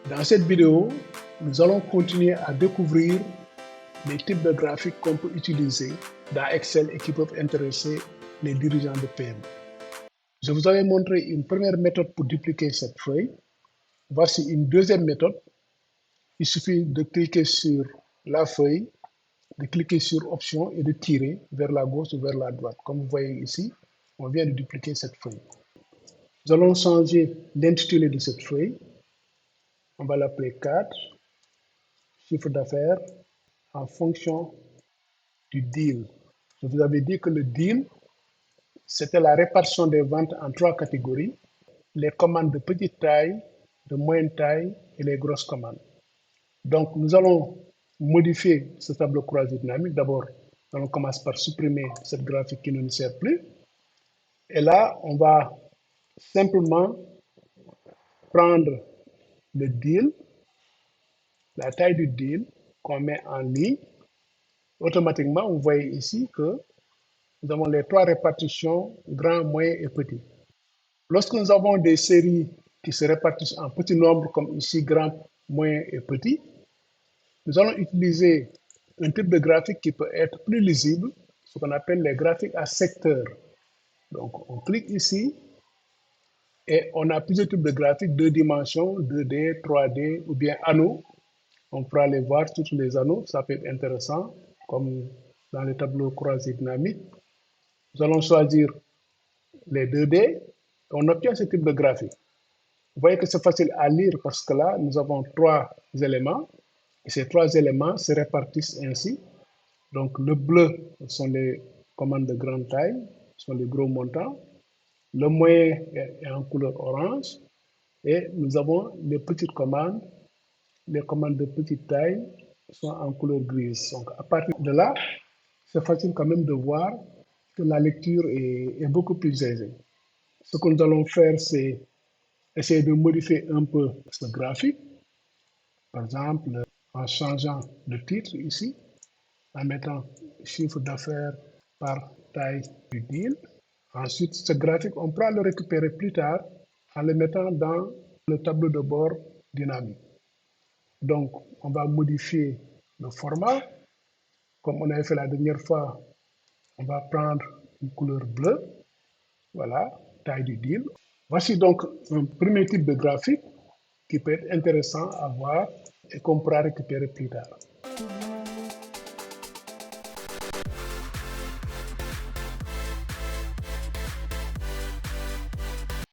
Dans cette vidéo, nous allons continuer à découvrir les types de graphiques qu'on peut utiliser dans Excel et qui peuvent intéresser les dirigeants de PME. Je vous avais montré une première méthode pour dupliquer cette feuille. Voici une deuxième méthode. Il suffit de cliquer sur la feuille, de cliquer sur Options et de tirer vers la gauche ou vers la droite. Comme vous voyez ici, on vient de dupliquer cette feuille. Nous allons changer l'intitulé de cette feuille. On va l'appeler 4, chiffre d'affaires en fonction du deal. Je vous avais dit que le deal, c'était la répartition des ventes en 3 catégories: les commandes de petite taille, de moyenne taille et les grosses commandes. Donc, nous allons modifier ce tableau croisé dynamique. D'abord, on commence par supprimer cette graphique qui ne nous sert plus. Et là, on va simplement prendre le deal, la taille du deal qu'on met en ligne. Automatiquement, vous voyez ici que nous avons les 3 répartitions, grand, moyen et petit. Lorsque nous avons des séries qui se répartissent en petits nombres, comme ici, grand, moyen et petit, nous allons utiliser un type de graphique qui peut être plus lisible, ce qu'on appelle les graphiques à secteur. Donc, on clique ici et on a plusieurs types de graphiques, 2 dimensions, 2D, 3D ou bien anneaux. On pourra les voir, tous les anneaux, ça peut être intéressant, comme dans les tableaux croisés dynamiques. Nous allons choisir les 2D et on obtient ce type de graphique. Vous voyez que c'est facile à lire parce que là, nous avons 3 éléments et ces 3 éléments se répartissent ainsi. Donc, le bleu sont les commandes de grande taille, sont les gros montants. Le moyen est en couleur orange et nous avons les petites commandes. Les commandes de petite taille sont en couleur grise. Donc, à partir de là, c'est facile quand même de voir que la lecture est beaucoup plus aisée. Ce que nous allons faire, c'est essayer de modifier un peu ce graphique. Par exemple, en changeant le titre ici, en mettant chiffre d'affaires par taille du deal. Ensuite, ce graphique, on pourra le récupérer plus tard en le mettant dans le tableau de bord dynamique. Donc, on va modifier le format. Comme on avait fait la dernière fois, on va prendre une couleur bleue. Voilà, taille du deal. Voici donc un premier type de graphique qui peut être intéressant à voir et qu'on pourra récupérer plus tard.